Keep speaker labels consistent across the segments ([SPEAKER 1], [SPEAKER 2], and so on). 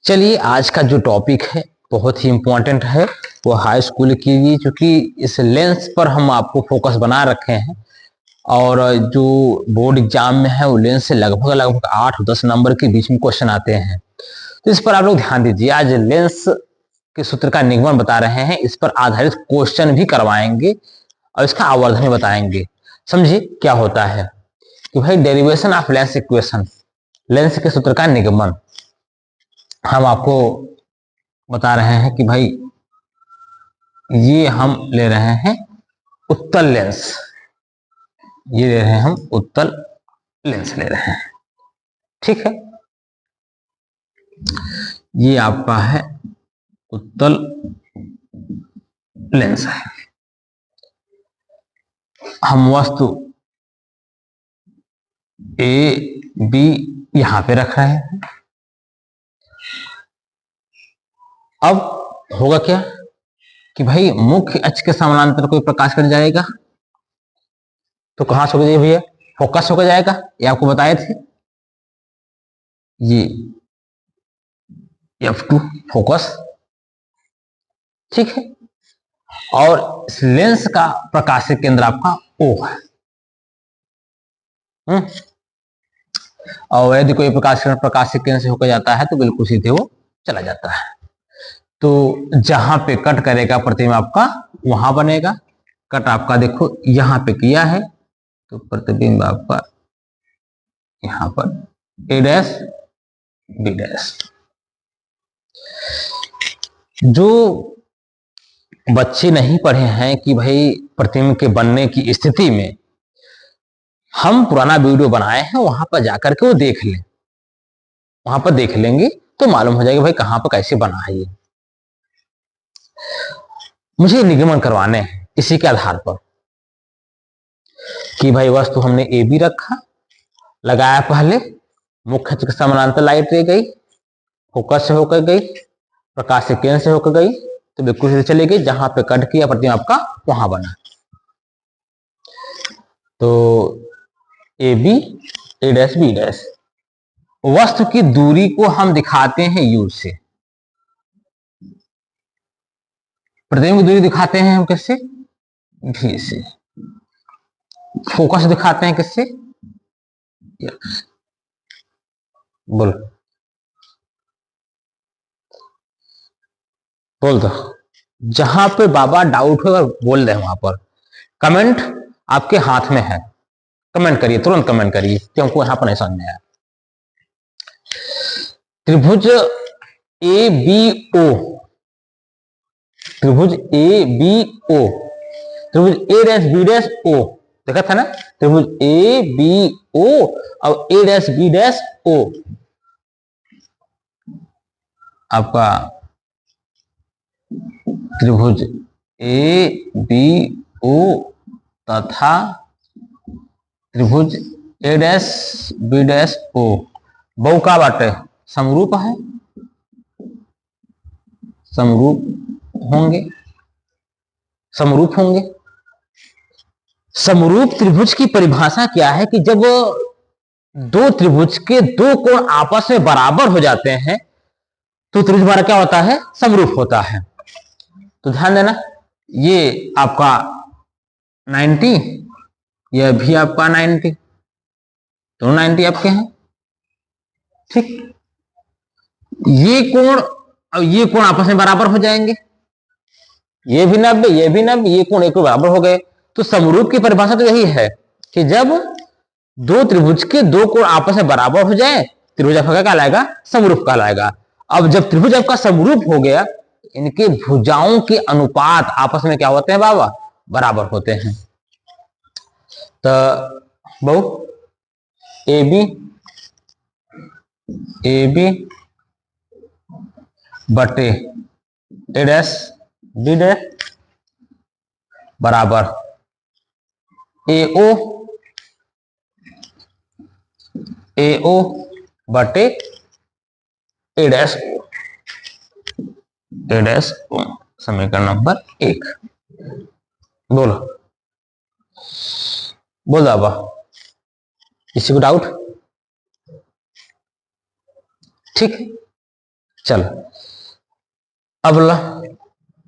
[SPEAKER 1] चलिए आज का जो टॉपिक है बहुत ही इम्पोर्टेंट है, वो हाई स्कूल के लिए, क्योंकि इस लेंस पर हम आपको फोकस बना रखे हैं और जो बोर्ड एग्जाम में है वो लेंस से लगभग लगभग 8-10 नंबर के बीच में क्वेश्चन आते हैं। तो इस पर आप लोग ध्यान दीजिए। आज लेंस के सूत्र का निगमन बता रहे हैं, इस पर आधारित क्वेश्चन भी करवाएंगे और इसका आवर्धन भी बताएंगे। समझिए क्या होता है कि भाई derivation of lens equation, lens के सूत्र का निगमन हम आपको बता रहे हैं कि भाई ये हम ले रहे हैं उत्तल लेंस, ये ले रहे हैं हम उत्तल लेंस ले रहे हैं, ठीक है। ये आपका है उत्तल लेंस है। हम वस्तु ए बी यहां पे रख रहे हैं। अब होगा क्या कि भाई मुख्य अक्ष के समानांतर कोई प्रकाश कर जाएगा तो कहां से होगा भैया, फोकस होकर जाएगा। ये आपको बताए थे, ये F2 फोकस, ठीक है। और इस लेंस का प्रकाशिक केंद्र आपका O है। और यदि कोई प्रकाशिक केंद्र से होकर जाता है तो बिल्कुल सीधे वो चला जाता है। तो जहां पे कट करेगा प्रतिबिंब आपका वहां बनेगा। कट आपका देखो यहां पे किया है तो प्रतिबिंब आपका यहां पर A डैश B डैश। जो बच्चे नहीं पढ़े हैं कि भाई प्रतिबिंब के बनने की स्थिति में हम पुराना वीडियो बनाए हैं, वहां पर जाकर के वो देख लें, वहां पर देख लेंगे तो मालूम हो जाएगा भाई कहां पर कैसे बना है। ये मुझे निगमन करवाने हैं इसी के आधार पर कि भाई वस्तु हमने ए बी रखा, लगाया पहले, मुख्य अक्ष के समानांतर लाइट ले गई, फोकस से होकर गई, प्रकाशिक केंद्र से होकर गई तो बिल्कुल सीधे चली गई, जहां पे कट किया प्रतिबिंब आपका वहां बना। तो A B A dash B dash. वस्तु की दूरी को हम दिखाते हैं यू से, प्रतिबिंब की दूरी दिखाते हैं हम किससे, भी से। फोकस दिखाते हैं किससे, बोल बोल दो। जहां पे बाबा डाउट होगा बोल रहे वहां पर। कमेंट आपके हाथ में है, कमेंट करिए, तुरंत कमेंट करिए कि हमको यहां पर नहीं समझ में आया। त्रिभुज ए बी ओ, त्रिभुज ए बी ओ, त्रिभुज ए डैश बी डैश ओ, देखा था ना, त्रिभुज ए बी ओ और ए डैश बी डैश ओ आपका त्रिभुज ए बी ओ तथा त्रिभुज ए डैश बी डैश ओ बहु का बाटे समरूप है, समरूप होंगे, समरूप होंगे। समरूप त्रिभुज की परिभाषा क्या है कि जब दो त्रिभुज के दो कोण आपस में बराबर हो जाते हैं तो त्रिभुज हमारा क्या होता है, समरूप होता है। तो ध्यान देना, ये आपका 90, यह भी आपका 90, दोनों 90 आपके हैं, ठीक। ये कोण और ये कोण आपस में बराबर हो जाएंगे, ये भी 90 ये भी 90, ये कोण एक बराबर हो गए। तो समरूप की परिभाषा तो यही है कि जब दो त्रिभुज के दो कोण आपस में बराबर हो जाए त्रिभुज आपका कहलाएगा, समरूप कहलाएगा। अब जब त्रिभुज आपका समरूप हो गया, इनके भुजाओं के अनुपात आपस में क्या होते हैं बाबा, बराबर होते हैं। तो बहु ए बी बटे ए डैश बी डैश बराबर ए ओ बटे ए डैश ओ, समीकरण नंबर 1। बोलो बोल बाबा, किसी को डाउट, ठीक है। चलो अब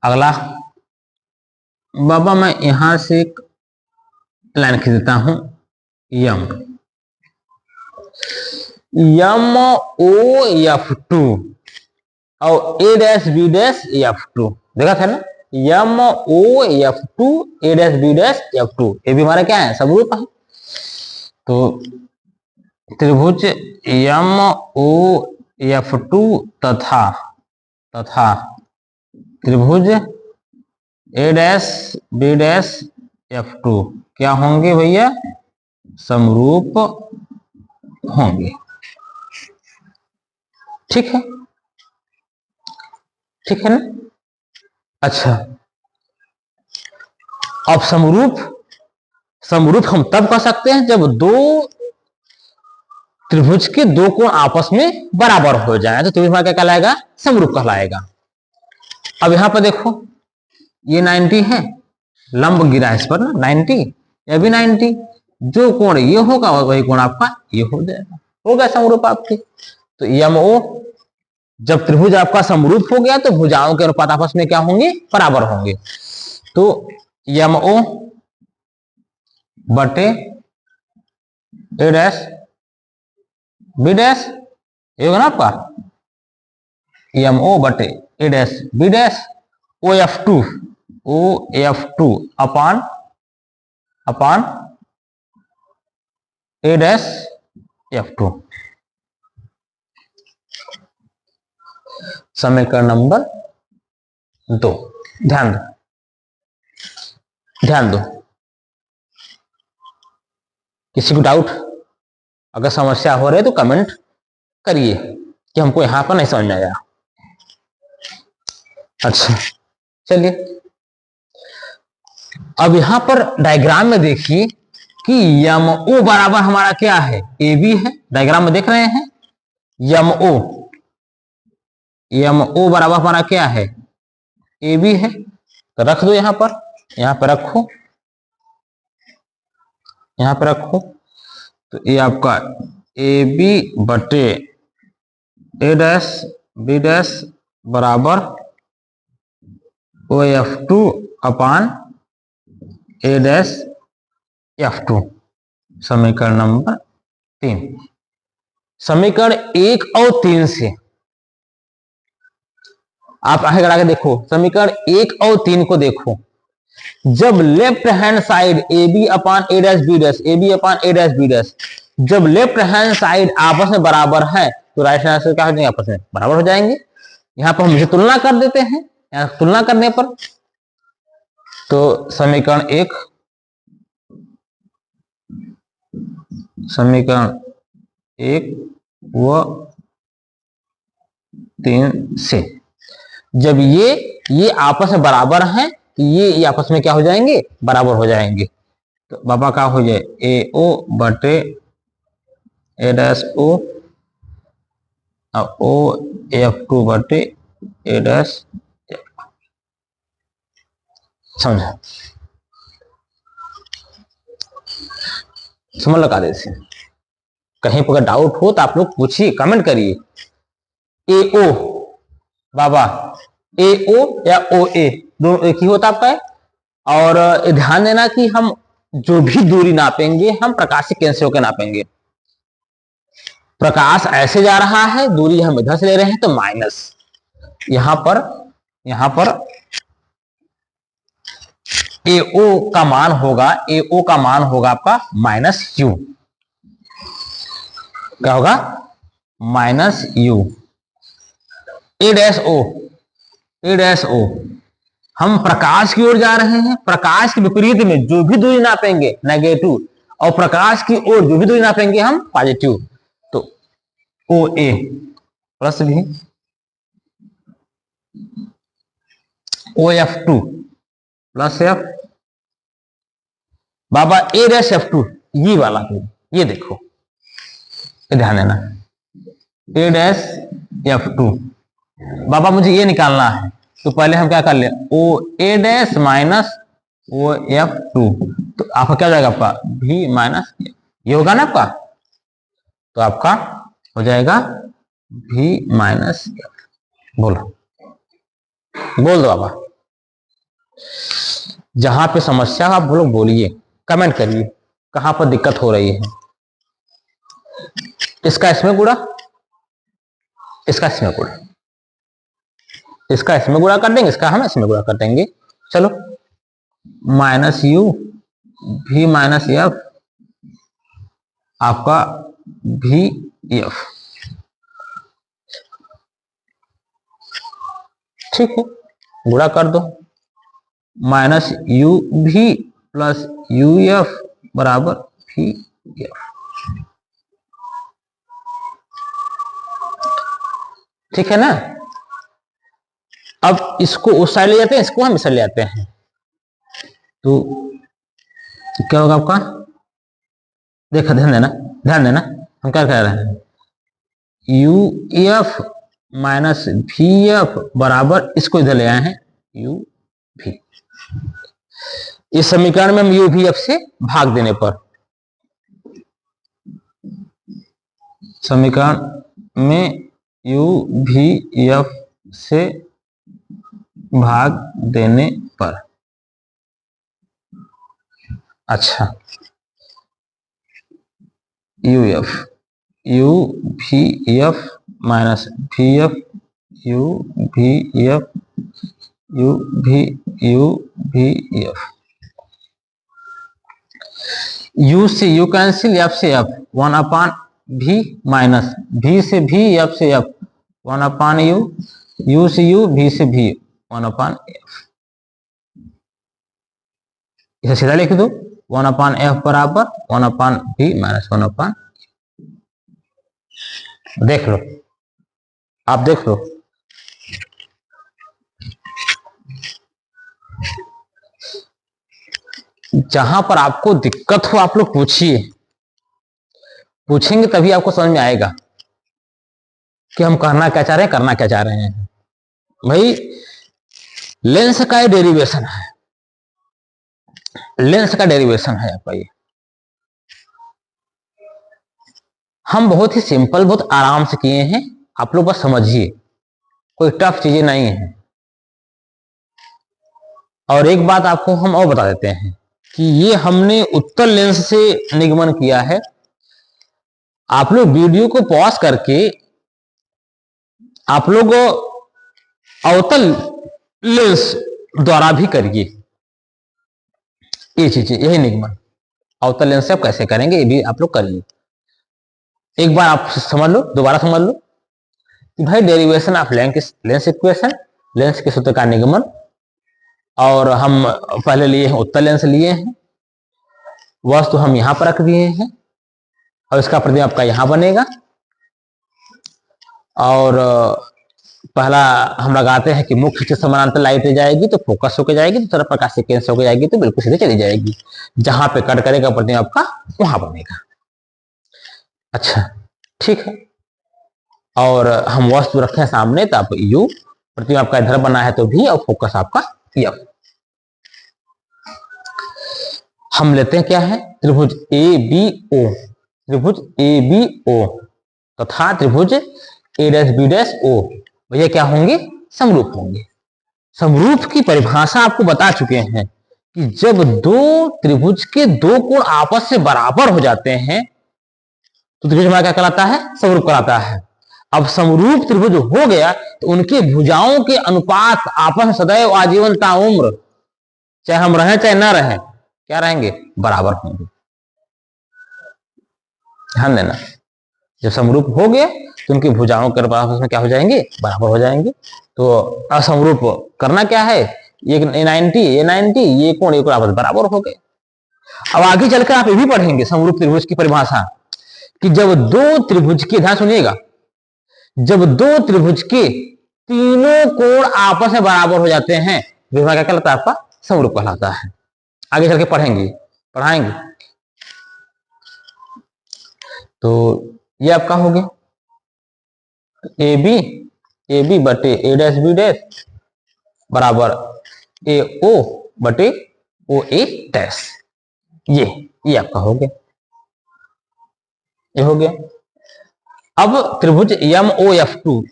[SPEAKER 1] अगला बाबा मैं यहां से एक लाइन खींच देता हूं, यम OF2 और A'B'F2 देखा था ना, MOF2 A'-B'F2 ये भी हमारा क्या है, समरूप है। तो त्रिभुज MOF2 तथा त्रिभुज A'-B'F2 क्या होंगे भैया, समरूप होंगे। ठीक है, ठीक है ना। अच्छा, अब समरूप हम तब कर सकते हैं जब दो त्रिभुज के दो कोण आपस में बराबर हो जाए, तो त्रिभुज क्या कहलाएगा, समरूप कहलाएगा। अब यहां पर देखो ये 90 है, लंब गिरा है इस पर ना 90, ये भी 90, जो कोण ये होगा वही कोण आपका ये हो जाएगा, हो गया समरूप आपके। तो MO जब त्रिभुज आपका समरूप हो गया तो भुजाओं के अनुपात आपस में क्या होंगे, बराबर होंगे। तो MO बटे A'-B' ये होगा ना आपका, MO बटे A'-B' OF2 अपान A'-F2। समीकरण नंबर 2। ध्यान दो, किसी को डाउट अगर समस्या हो रही है तो कमेंट करिए कि हमको यहां पर नहीं समझ में आया। अच्छा चलिए, अब यहां पर डायग्राम में देखिए कि MO बराबर हमारा क्या है, AB है। डायग्राम में देख रहे हैं, MO बराबर हमारा क्या है, AB है। तो रख दो यहां पर रखो, तो ये आपका AB बटे A'-B' बराबर OF2 अपान A'-F2। समीकरण नंबर 3। समीकरण 1 और 3 से आप आगे बढ़ा के देखो, समीकरण 1 और 3 को देखो, जब लेफ्ट हैंड साइड AB अपान A'-B' जब लेफ्ट हैंड साइड आपस में बराबर है तो राइट हैंड साइड क्या हो जाएंगे, आपस में बराबर हो जाएंगे। यहां पर हम इसे तुलना कर देते हैं, यहां तुलना करने पर तो समीकरण 1 व 3 से जब ये आपस में बराबर हैं तो ये आपस में क्या हो जाएंगे, बराबर हो जाएंगे। तो बाबा क्या हो जाए, AO बटे A'-O और OF2 बटे A'। समझा, समझ लगा दे। कहीं पर डाउट हो तो आप लोग पूछिए, कमेंट करिए। AO बाबा AO या OA दोनों एक ही होता आपका है। और ध्यान देना कि हम जो भी दूरी नापेंगे हम प्रकाश से केंद्र से होकर नापेंगे। प्रकाश ऐसे जा रहा है, दूरी हम इधर से ले रहे हैं तो माइनस, यहां पर AO का मान होगा आपका -U। क्या होगा, -U। A'-O हम प्रकाश की ओर जा रहे हैं, प्रकाश के विपरीत में जो भी दूरी नापेंगे नेगेटिव, और प्रकाश की ओर जो भी दूरी नापेंगे हम पॉजिटिव। तो OA प्लस भी OF2 प्लस F बाबा A'-F2 ये वाला, ये देखो, ध्यान देना A'-F2 बाबा मुझे ये निकालना है, तो पहले हम क्या कर ले, OA' माइनस OF2, तो आपका क्या हो जाएगा, आपका V माइनस ये होगा ना आपका, तो आपका हो जाएगा V माइनस F। बोलो, बोल दो बाबा, जहां पे समस्या आप लोग बोलिए, कमेंट करिए कहां पर दिक्कत हो रही है। इसका इसमें गुणा, इसका इसमें गुणा, इसका इसमें गुणा कर देंगे, इसका हम इसमें गुणा कर देंगे। चलो, माइनस यू भी माइनस एफ आपका भी एफ, ठीक है, गुणा कर दो। माइनस यू भी प्लस यू एफ बराबर भी एफ, ठीक है ना। अब इसको उस साइड ले जाते हैं, इसको हम इस साइड ले आते हैं, तो क्या होगा आपका, देखा, ध्यान देना, ध्यान देना, हम क्या कह रहे हैं, यू एफ माइनस भी एफ बराबर, इसको इधर ले आए हैं यू भी। इस समीकरण में हम यू भी एफ से भाग देने पर, समीकरण में यू भी एफ से भाग देने पर, अच्छा, यू एफ, यू भी एफ माइनस भी एफ, यू भी एफ, यू भी एफ, यू से यू कैंसिल, एफ से एफ, 1 अपान भी माइनस भी से भी, एफ से एफ, 1 अपान यू, यू से यू, भी से भी, 1 अपान एफ। इसे सीधा लिख दो, 1 अपान एफ बराबर 1 अपान भी माइनस 1 अपान, देख लो, आप देख लो, जहां पर आपको दिक्कत हो आप लोग पूछिए, पूछेंगे तभी आपको समझ में आएगा कि हम करना क्या चाह रहे हैं, करना क्या चाह रहे हैं। भाई लेंस का डेरिवेशन है, लेंस का डेरिवेशन है आपका ये, हम बहुत ही सिंपल, बहुत आराम से किए हैं, आप लोग बस समझिए, कोई टफ चीजें नहीं है। और एक बात आपको हम और बता देते हैं कि ये हमने उत्तल लेंस से निगमन किया है। आप लोग वीडियो को पॉज करके आप लोग अवतल लेंस द्वारा भी करिए ये चीजें, यही निगमन अवतल लेंस से आप कैसे करेंगे ये भी आप लोग करिए। एक बार आप समझ लो, दोबारा समझ लो कि भाई derivation of lens equation, lens के सूत्र का निगमन, और हम पहले लिए हैं उत्तल लेंस लिए हैं, वस्तु हम यहां पर रख दिए हैं और इसका प्रतिबिंब आपका यहां बनेगा, और पहला हम लगाते हैं कि मुख्य से समानांतर लाइट जाएगी तो फोकस होकर जाएगी, तो तरफ प्रकाश से कैंसिल होकर जाएगी, तो बिल्कुल सीधे चली जाएगी, जहां पे कट करेगा प्रतिबिंब आपका वहां बनेगा। अच्छा, ठीक है, और हम वस्तु रखें सामने तो आप यू, प्रतिबिंब आपका इधर बना है तो भी, और फोकस आपका एफ। हम लेते हैं क्या है, त्रिभुज ए बी ओ, त्रिभुज ए बी ओ तथा त्रिभुज ए डैश बी डैश ओ, भैया क्या होंगे, समरूप होंगे। समरूप की परिभाषा आपको बता चुके हैं कि जब दो त्रिभुज के दो कोण आपस से बराबर हो जाते हैं तो त्रिभुज हमारा क्या कहलाता है, समरूप कहलाता है। अब समरूप त्रिभुज हो गया तो उनके भुजाओं के अनुपात आपस में सदैव आजीवन ताउम्र, चाहे हम रहें चाहे ना रहें, क्या रहेंगे, बराबर होंगे। ध्यान देना, जब समरूप हो गए तो उनकी भुजाओं के आपस में क्या हो जाएंगे, बराबर हो जाएंगे। तो असमरूप करना क्या है, ये 90 ये कोण आपस बराबर हो गए। अब आगे चलकर आप ये भी पढ़ेंगे समरूप त्रिभुज की परिभाषा, कि जब दो त्रिभुज के, ध्यान सुनिएगा, जब दो त्रिभुज के तीनों कोण आपस में बराबर हो जाते हैं तो क्या कहलाता है, आपका समरूप कहलाता है। आगे चल के पढ़ेंगे, पढ़ाएंगे। तो ये आपका हो गया ए बी बटे ए डैश बी डैश बराबर ए ओ बटे ओ ए डैश, ये आपका हो गया, ये हो गया। अब त्रिभुज एम ओ एफ टू,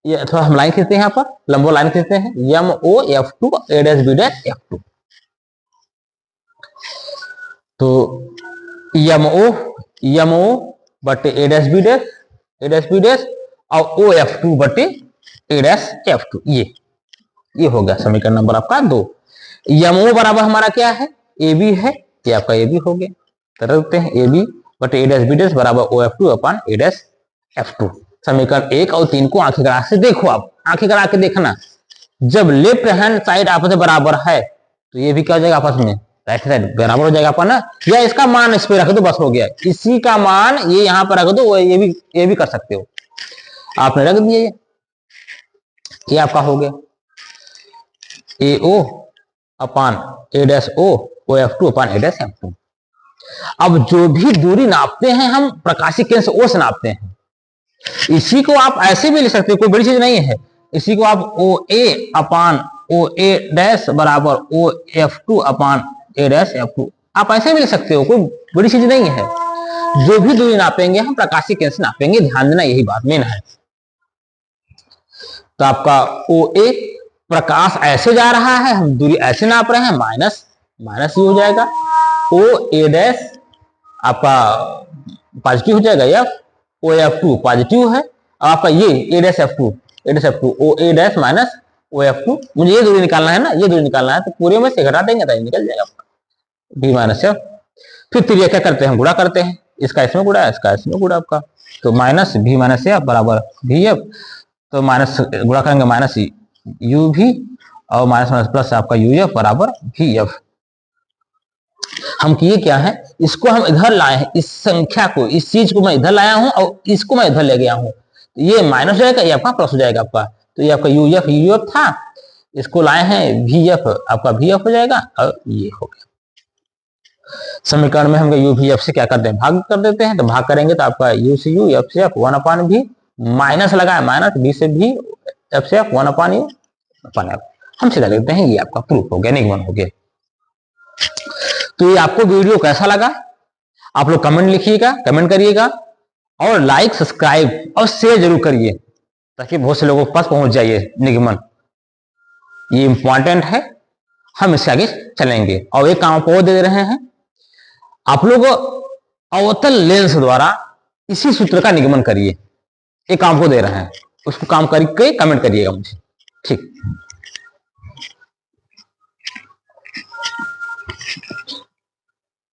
[SPEAKER 1] ये थोड़ा हम लाइन खींचते हैं, यहाँ पर लंबो लाइन खींचते हैं, MOF2 A dash B dash F2। तो MO बटे A डैश B डैश और OF2 बटे A डैश F2, ये हो गया समीकरण नंबर आपका 2। MO बराबर हमारा क्या है, AB है, ये आपका AB हो गया। तो रखते हैं AB बटे A डैश B डैश बराबर OF2 upon A dash F2। समीकरण 1 और 3 को आंखें गड़ा से देखो, आप आंखें गड़ा के देखना, जब लेफ्ट हैंड साइड आपस में बराबर है तो ये भी क्या हो जाएगा आपस में, राइट साइड बराबर हो जाएगा अपन ना, या इसका मान इस पे रख दो बस हो गया, इसी का मान ये यहाँ पर रख दो, ये भी कर सकते हो, आपने रख दिया, ये आपका हो गया AO upon A dash O OF2 upon A dash F2। अब जो भी दूरी नापते हैं हम प्रकाशीय केंद्र से O से नापते हैं, इसी को आप ऐसे भी लिख सकते हो, कोई बड़ी चीज नहीं है, इसी को आप OA अपान OA डैश बराबर OF2 upon A dash F2 आप ऐसे भी लिख सकते हो, कोई बड़ी चीज नहीं है। जो भी दूरी नापेंगे हम प्रकाशीय केंद्र से नापेंगे, ध्यान देना यही बात मेन है। तो आपका OA प्रकाश ऐसे जा रहा है, हम दूरी ऐसे नाप रहे हैं, माइनस माइनस ही हो जाएगा, OA डैश आपका पॉजिटिव हो जाएगा, OF2 पॉजिटिव है, और आपका ये A dash F2 OA dash minus OF2, मुझे ये दूरी निकालना है ना, ये दूरी निकालना है, तो पूरे में से घटा देंगे तो निकल जाएगा आपका B माइनस F। फिर त्रिज्या क्या करते हैं, गुणा करते हैं, इसका इसमें गुणा, इसका इसमें गुणा आपका, तो माइनस B माइनस F बराबर VF, तो माइनस गुणा करेंगे माइनस UV और माइनस माइनस प्लस आपका UF बराबर VF। हम किए क्या है, इसको हम इधर लाए हैं, इस संख्या को, इस चीज को मैं इधर लाया हूं और इसको मैं इधर ले गया हूं, तो ये माइनस हो जाएगा, ये आपका प्लस हो जाएगा आपका, तो ये आपका UF था, इसको लाए हैं VF, आपका VF हो जाएगा, और ये हो गया। समीकरण में हम UVF से क्या करते हैं, भाग कर देते हैं, तो भाग करेंगे तो आपका U से U F से F 1 अपान V, माइनस लगाए माइनस B से V F से F 1 अपान U अपान F, हम सीधा लिखते हैं, ये आपका प्रूफ हो गया, निगमन हो गया। तो ये आपको वीडियो कैसा लगा, आप लोग कमेंट लिखिएगा, कमेंट करिएगा, और लाइक सब्सक्राइब और शेयर जरूर करिए, ताकि बहुत से लोगों के पास पहुंच जाइए निगमन, ये इंपॉर्टेंट है, हम इससे आगे चलेंगे। और एक काम आपको दे रहे हैं, आप लोग अवतल लेंस द्वारा इसी सूत्र का निगमन करिए, एक काम को दे रहे हैं, उसको काम करके कमेंट करिएगा मुझे, ठीक।